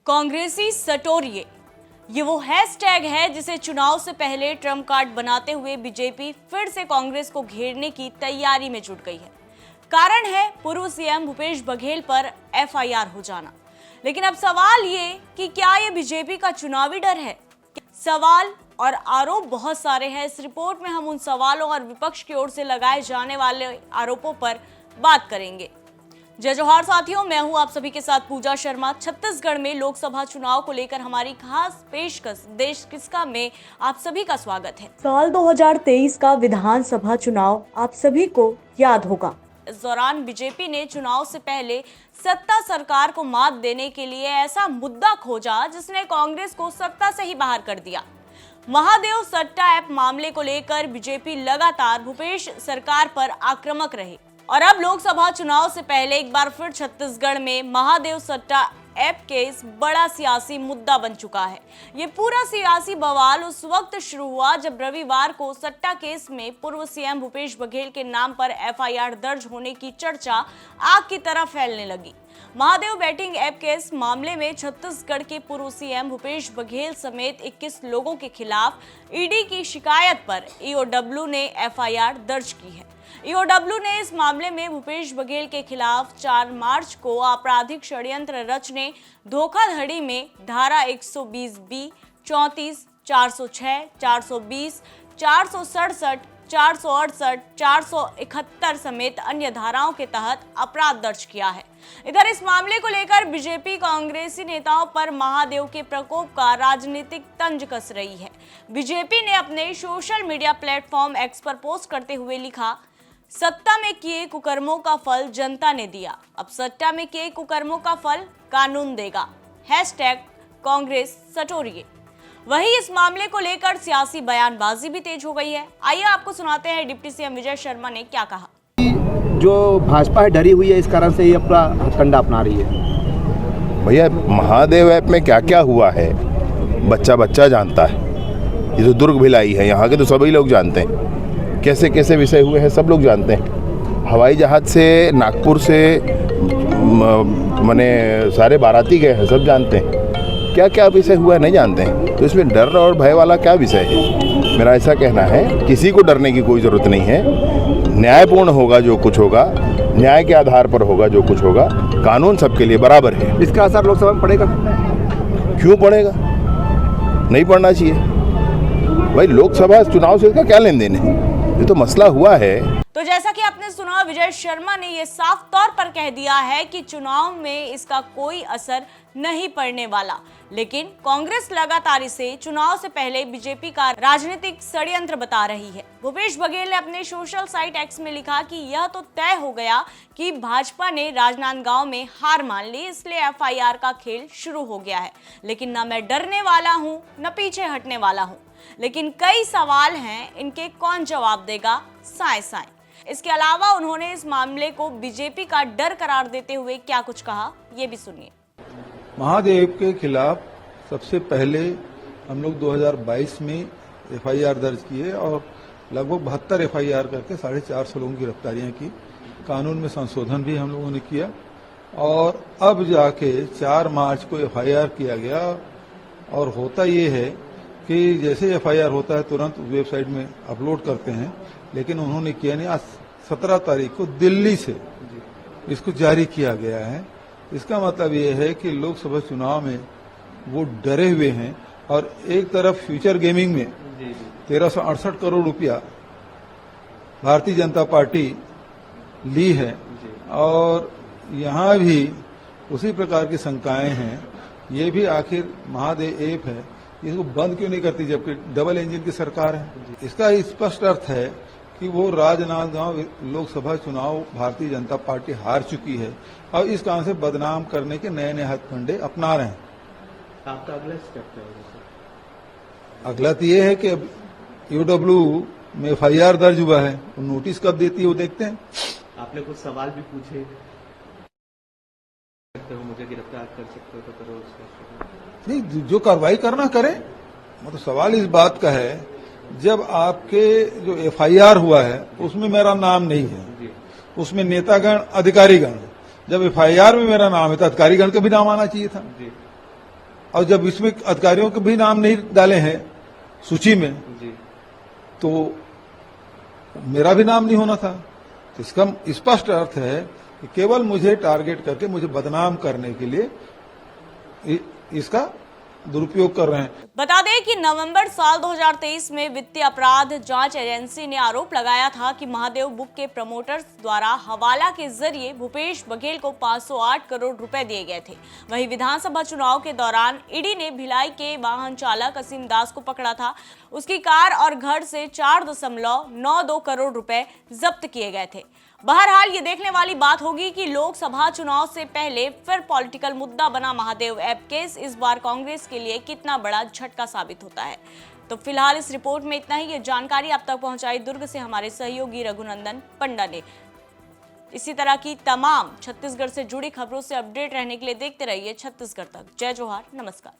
कांग्रेसी सटोरिए, ये वो हैशटैग है जिसे चुनाव से पहले ट्रम्प कार्ड बनाते हुए बीजेपी फिर से कांग्रेस को घेरने की तैयारी में जुट गई है। कारण है पूर्व सीएम भूपेश बघेल पर एफआईआर हो जाना। लेकिन अब सवाल ये कि क्या ये बीजेपी का चुनावी डर है? सवाल और आरोप बहुत सारे हैं। इस रिपोर्ट में हम उन सवालों और विपक्ष की ओर से लगाए जाने वाले आरोपों पर बात करेंगे। जय जोहार साथियों, मैं हूं आप सभी के साथ पूजा शर्मा। छत्तीसगढ़ में लोकसभा चुनाव को लेकर हमारी खास पेशकश देश किसका में आप सभी का स्वागत है। साल 2023 का विधानसभा चुनाव आप सभी को याद होगा। इस दौरान बीजेपी ने चुनाव से पहले सत्ता सरकार को मात देने के लिए ऐसा मुद्दा खोजा जिसने कांग्रेस को सत्ता से ही बाहर कर दिया। महादेव सट्टा ऐप मामले को लेकर बीजेपी लगातार भूपेश सरकार पर आक्रामक रही और अब लोकसभा चुनाव से पहले एक बार फिर छत्तीसगढ़ में महादेव सट्टा ऐप केस बड़ा सियासी मुद्दा बन चुका है। ये पूरा सियासी बवाल उस वक्त शुरू हुआ जब रविवार को सट्टा केस में पूर्व सीएम भूपेश बघेल के नाम पर एफआईआर दर्ज होने की चर्चा आग की तरह फैलने लगी। महादेव बैटिंग ऐप केस मामले में छत्तीसगढ़ के पूर्व सीएम भूपेश बघेल समेत 21 लोगों के खिलाफ ईडी की शिकायत पर ईओडब्ल्यू ने एफआईआर दर्ज की है। ईओडब्ल्यू ने इस मामले में भूपेश बघेल के खिलाफ 4 मार्च को आपराधिक षड्यंत्र रचने, धोखाधड़ी में धारा 120B, 34, 406, 420, 467, 468, 471 समेत अन्य धाराओं के तहत अपराध दर्ज किया है। इधर इस मामले को लेकर बीजेपी कांग्रेसी नेताओं पर महादेव के प्रकोप का राजनीतिक तंज कस रही है। बीजेपी ने अपने सोशल मीडिया प्लेटफॉर्म एक्स पर पोस्ट करते हुए लिखा, सत्ता में किए कुकर्मों का फल जनता ने दिया, अब सत्ता में किए कुकर्मों का फल कानून देगा। हैशटैग कांग्रेस सटोरिए। वहीं इस मामले को लेकर सियासी बयानबाजी भी तेज हो गई है। आइए आपको सुनाते हैं डिप्टी सीएम विजय शर्मा ने क्या कहा। जो भाजपा है डरी हुई है, इस कारण से ये अपना हथकंडा अपना रही है। भैया महादेव ऐप में क्या क्या हुआ है बच्चा बच्चा जानता है। ये तो दुर्ग भिलाई है, यहाँ के तो सभी लोग जानते हैं। कैसे कैसे विषय हुए हैं सब लोग जानते हैं। हवाई जहाज़ से नागपुर से माने सारे बाराती गए हैं, सब जानते हैं। क्या क्या विषय हुआ है नहीं जानते हैं, तो इसमें डर और भय वाला क्या विषय है? मेरा ऐसा कहना है किसी को डरने की कोई ज़रूरत नहीं है। न्यायपूर्ण होगा जो कुछ होगा, न्याय के आधार पर होगा जो कुछ होगा। कानून सबके लिए बराबर है। इसका असर लोकसभा में पड़ेगा? क्यों पड़ेगा? नहीं पड़ना चाहिए भाई। लोकसभा चुनाव से इसका क्या लेन देन है? ये तो मसला हुआ है। तो जैसा कि आपने सुना, विजय शर्मा ने यह साफ तौर पर कह दिया है कि चुनाव में इसका कोई असर नहीं पड़ने वाला। लेकिन कांग्रेस लगातार इसे चुनाव से पहले बीजेपी का राजनीतिक षड्यंत्र बता रही है। भूपेश बघेल ने अपने सोशल साइट एक्स में लिखा कि यह तो तय हो गया कि भाजपा ने राजनांदगांव में हार मान ली, इसलिए एफआईआर का खेल शुरू हो गया है। लेकिन न मैं डरने वाला हूँ न पीछे हटने वाला हूँ। लेकिन कई सवाल हैं, इनके कौन जवाब देगा? साए साए। इसके अलावा उन्होंने इस मामले को बीजेपी का डर करार देते हुए क्या कुछ कहा, ये भी सुनिए। महादेव के खिलाफ सबसे पहले हम लोग 2022 में एफआईआर दर्ज किए और लगभग 72 एफआईआर करके 450 लोगों की गिरफ्तारियां की। कानून में संशोधन भी हम लोगों ने किया और अब जाके 4 मार्च को एफआईआर किया गया। और होता ये है कि जैसे एफआईआर होता है तुरंत वेबसाइट में अपलोड करते हैं, लेकिन उन्होंने किया नहीं। आज 17 तारीख को दिल्ली से इसको जारी किया गया है। इसका मतलब ये है कि लोकसभा चुनाव में वो डरे हुए हैं। और एक तरफ फ्यूचर गेमिंग में 1368 करोड़ रुपया भारतीय जनता पार्टी ली है और यहाँ भी उसी प्रकार की शंकाएं हैं। ये भी आखिर महादेव ऐप है, इसको बंद क्यों नहीं करती जबकि डबल इंजन की सरकार है? इसका स्पष्ट अर्थ है कि वो राजनांदगांव लोकसभा चुनाव भारतीय जनता पार्टी हार चुकी है और इस कारण से बदनाम करने के नए नए हथकंडे अपना रहे हैं। आपका अगला स्टेप क्या होगा? अगला तो ये है कि अब ईओडब्ल्यू में एफआईआर दर्ज हुआ है, वो नोटिस कब देती है वो देखते हैं। आपने कुछ सवाल भी पूछे, मुझे गिरफ्तार कर सकते हो तो करो उसका। नहीं, जो कार्रवाई करना करें। मतलब सवाल इस बात का है, जब आपके जो एफआईआर हुआ है उसमें मेरा नाम नहीं है, उसमें नेतागण अधिकारीगण, जब एफआईआर में मेरा नाम है तो अधिकारीगण का भी नाम आना चाहिए था। और जब इसमें अधिकारियों के भी नाम नहीं डाले हैं सूची में तो मेरा भी नाम नहीं होना था। तो इसका स्पष्ट अर्थ है कि केवल मुझे टारगेट करके मुझे बदनाम करने के लिए इसका दुरुपयोग कर रहे हैं। बता दें कि नवंबर साल 2023 में वित्तीय अपराध जांच एजेंसी ने आरोप लगाया था कि महादेव बुक के प्रमोटर्स द्वारा हवाला के जरिए भूपेश बघेल को 508 करोड़ रुपए दिए गए थे। वहीं विधानसभा चुनाव के दौरान ईडी ने भिलाई के वाहन चालक असीम दास को पकड़ा था। उसकी कार और घर से 4.92 करोड़ रुपए जब्त किए गए थे। बहरहाल ये देखने वाली बात होगी कि लोकसभा चुनाव से पहले फिर पॉलिटिकल मुद्दा बना महादेव ऐप केस इस बार कांग्रेस के लिए कितना बड़ा झटका साबित होता है। तो फिलहाल इस रिपोर्ट में इतना ही। ये जानकारी आप तक पहुंचाई दुर्ग से हमारे सहयोगी रघुनंदन पंडा ने। इसी तरह की तमाम छत्तीसगढ़ से जुड़ी खबरों से अपडेट रहने के लिए देखते रहिए छत्तीसगढ़ तक। जय जोहार, नमस्कार।